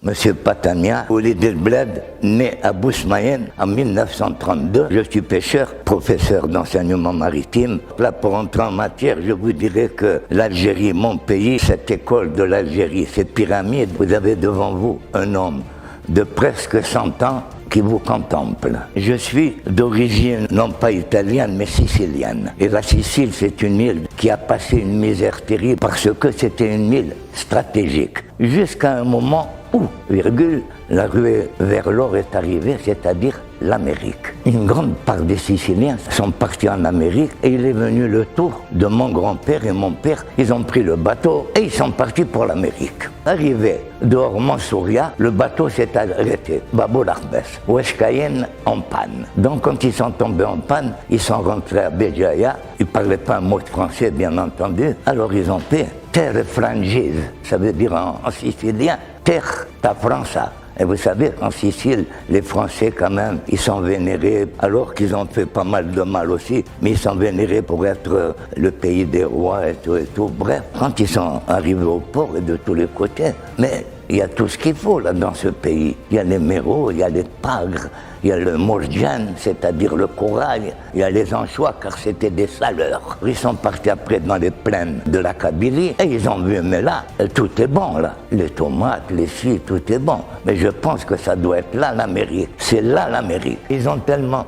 Monsieur Patania, Oulid El Bled, né à Bousmayen en 1932. Je suis pêcheur, professeur d'enseignement maritime. Là, pour entrer en matière, je vous dirais que l'Algérie, mon pays, cette école de l'Algérie, ces pyramides, vous avez devant vous un homme de presque 100 ans qui vous contemple. Je suis d'origine non pas italienne mais sicilienne. Et la Sicile, c'est une île qui a passé une misère terrible parce que c'était une île stratégique. Jusqu'à un moment où, virgule, la ruée vers l'or est arrivée, c'est-à-dire l'Amérique. Une grande part des Siciliens sont partis en Amérique et il est venu le tour de mon grand-père et mon père. Ils ont pris le bateau et ils sont partis pour l'Amérique. Arrivé dehors Mansouria, le bateau s'est arrêté, Babo Larbès, Ouest Cayenne en panne. Donc quand ils sont tombés en panne, ils sont rentrés à Béjaïa. Ils ne parlaient pas un mot de français, bien entendu. Alors ils ont fait terre frangise, ça veut dire en sicilien, terre ta França. Et vous savez, en Sicile, les Français, quand même, ils sont vénérés, alors qu'ils ont fait pas mal de mal aussi, mais ils sont vénérés pour être le pays des rois et tout et tout. Bref, quand ils sont arrivés au port et de tous les côtés, mais il y a tout ce qu'il faut là dans ce pays. Il y a les méros, il y a les pagres, il y a le morjan, c'est-à-dire le corail, il y a les anchois car c'était des saleurs. Ils sont partis après dans les plaines de la Kabylie et ils ont vu, mais là, tout est bon là. Les tomates, les filles, tout est bon. Mais je pense que ça doit être là l'Amérique. C'est là l'Amérique. Ils ont tellement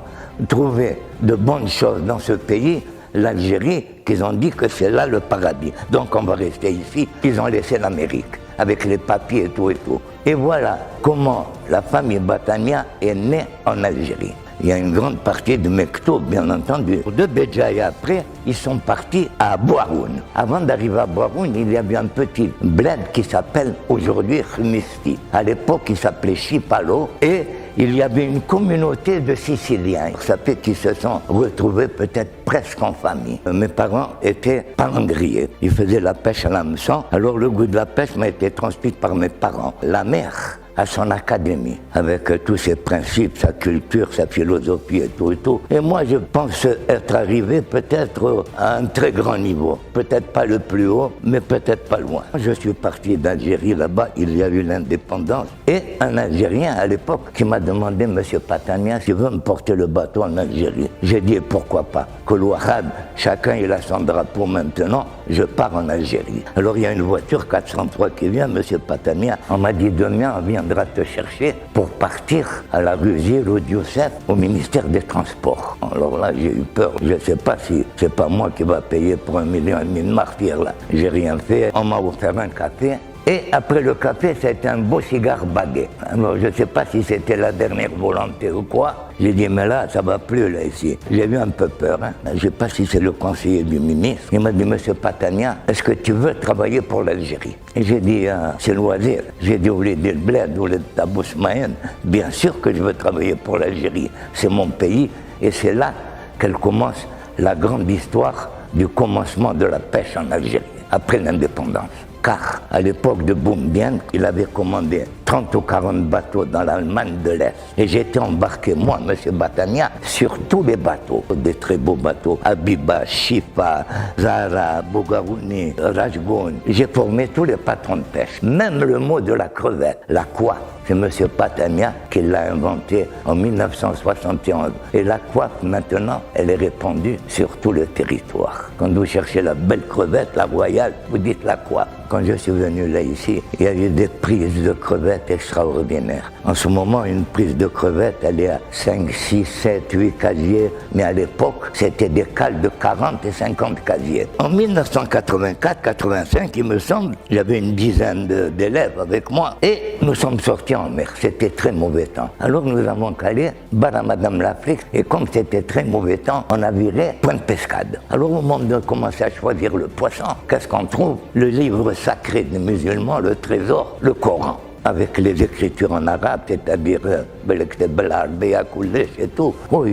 trouvé de bonnes choses dans ce pays, l'Algérie, qu'ils ont dit que c'est là le paradis. Donc on va rester ici. Ils ont laissé l'Amérique avec les papiers et tout et tout. Et voilà comment la famille Batania est née en Algérie. Il y a une grande partie de Mektoub, bien entendu. De Béjaïa après, ils sont partis à Boaroun. Avant d'arriver à Boaroun, il y avait un petit bled qui s'appelle aujourd'hui Khmisti. À l'époque, il s'appelait Chipalo et il y avait une communauté de Siciliens. Ça fait qu'ils se sont retrouvés peut-être presque en famille. Mes parents étaient palangriers. Ils faisaient la pêche à l'hameçon. Alors le goût de la pêche m'a été transmis par mes parents. La mère à son académie, avec tous ses principes, sa culture, sa philosophie et tout et tout. Et moi, je pense être arrivé peut-être à un très grand niveau. Peut-être pas le plus haut, mais peut-être pas loin. Je suis parti d'Algérie là-bas, il y a eu l'indépendance. Et un Algérien à l'époque qui m'a demandé, Monsieur Patania, s'il veut me porter le bateau en Algérie. J'ai dit, pourquoi pas? Que l'Ouahab, chacun il a son drapeau maintenant, je pars en Algérie. Alors il y a une voiture 403 qui vient, Monsieur Patania. On m'a dit, demain, on viendra te chercher pour partir à la rue Zirou Youssef au ministère des Transports. Alors là, j'ai eu peur. Je ne sais pas si c'est pas moi qui va payer pour 1,5 million de martyrs là. J'ai rien fait. On m'a offert un café. Et après le café, c'était un beau cigare baguette. Alors, je ne sais pas si c'était la dernière volonté ou quoi. J'ai dit, mais là, ça ne va plus, là, ici. J'ai eu un peu peur. Je ne sais pas si c'est le conseiller du ministre. Il m'a dit, Monsieur Patania, est-ce que tu veux travailler pour l'Algérie? Et j'ai dit, c'est loisir. J'ai dit, Oulid El Bled, Oulid Bousmayen, bien sûr que je veux travailler pour l'Algérie. C'est mon pays et c'est là qu'elle commence la grande histoire du commencement de la pêche en Algérie, après l'indépendance. Car à l'époque de Boumedienne, il avait commandé 30 ou 40 bateaux dans l'Allemagne de l'Est. Et j'étais embarqué, moi, M. Batania, sur tous les bateaux. Des très beaux bateaux. Habiba, Chifa, Zara, Bougarouni, Rajgoun. J'ai formé tous les patrons de pêche. Même le mot de la crevette, la coiffe. C'est M. Patania qui l'a inventé en 1971. Et la coiffe, maintenant, elle est répandue sur tout le territoire. Quand vous cherchez la belle crevette, la royale, vous dites la coiffe. Quand je suis venu là, ici, il y a eu des prises de crevettes extraordinaires. En ce moment, une prise de crevettes, elle est à 5, 6, 7, 8 casiers. Mais à l'époque, c'était des cales de 40 et 50 casiers. En 1984-85, il me semble, j'avais une dizaine d'élèves avec moi. Et nous sommes sortis en mer. C'était très mauvais temps. Alors nous avons calé Bara Madame l'Afrique. Et comme c'était très mauvais temps, on a viré point de pescade. Alors au moment de commencer à choisir le poisson, qu'est-ce qu'on trouve? Le livre sacré des musulmans, le trésor, le Coran, avec les écritures en arabe, c'est-à-dire et tout. Oh,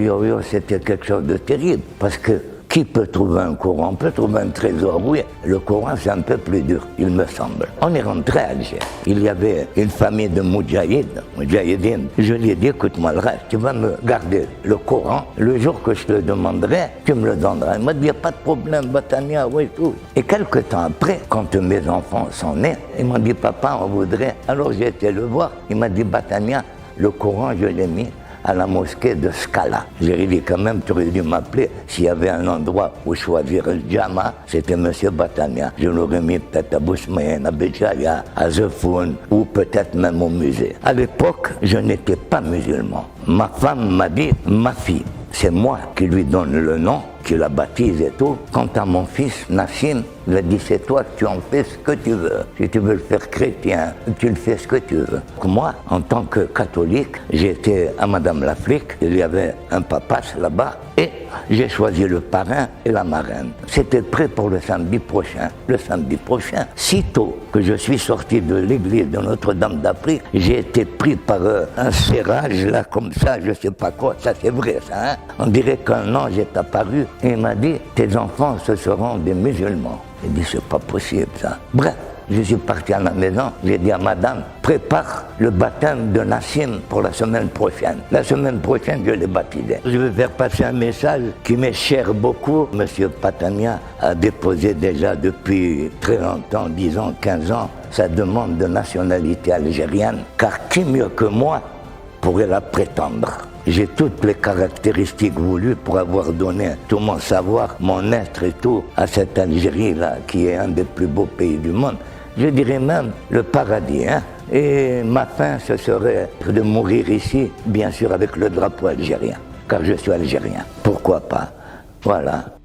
c'était quelque chose de terrible, parce que Qui peut trouver un Coran? On peut trouver un trésor, oui. Le Coran, c'est un peu plus dur, il me semble. On est rentré à Alger. Il y avait une famille de Moudjahidines. Je lui ai dit, écoute-moi le reste, tu vas me garder le Coran. Le jour que je te le demanderai, tu me le donneras. Il m'a dit, il n'y a pas de problème, Batania, oui, tout. Et quelque temps après, quand mes enfants sont nés, ils m'ont dit, papa, on voudrait. Alors j'ai été le voir. Il m'a dit, Batania, le Coran, je l'ai mis à la mosquée de Scala. J'ai dit quand même, tu aurais dû m'appeler s'il y avait un endroit où choisir le Djama, c'était M. Batania. Je l'aurais mis peut-être à Bousmayen, à Béjaïa, à Zefoun ou peut-être même au musée. À l'époque, je n'étais pas musulman. Ma femme m'a dit, ma fille, c'est moi qui lui donne le nom, qui la baptise et tout. Quant à mon fils, Nassim, il a dit, c'est toi, tu en fais ce que tu veux. Si tu veux le faire chrétien, tu le fais ce que tu veux. Moi, en tant que catholique, j'étais à Madame l'Afrique, il y avait un papas là-bas, et j'ai choisi le parrain et la marraine. C'était prêt pour le samedi prochain. Le samedi prochain, sitôt que je suis sorti de l'église de Notre-Dame d'Afrique, j'ai été pris par un serrage, là, comme ça, je sais pas quoi, ça c'est vrai, ça, hein. On dirait qu'un ange est apparu et il m'a dit, tes enfants, ce seront des musulmans. J'ai dit, c'est pas possible, ça. Bref, je suis parti à la maison, j'ai dit à madame, prépare le baptême de Nassim pour la semaine prochaine. La semaine prochaine, je l'ai baptisé. Je vais faire passer un message qui m'est cher beaucoup. Monsieur Patania a déposé déjà depuis très longtemps, 10 ans, 15 ans, sa demande de nationalité algérienne, car qui mieux que moi pourrait la prétendre? J'ai toutes les caractéristiques voulues pour avoir donné tout mon savoir, mon être et tout à cette Algérie-là, qui est un des plus beaux pays du monde. Je dirais même le paradis, hein. Et ma fin, ce serait de mourir ici, bien sûr avec le drapeau algérien, car je suis algérien. Pourquoi pas? Voilà.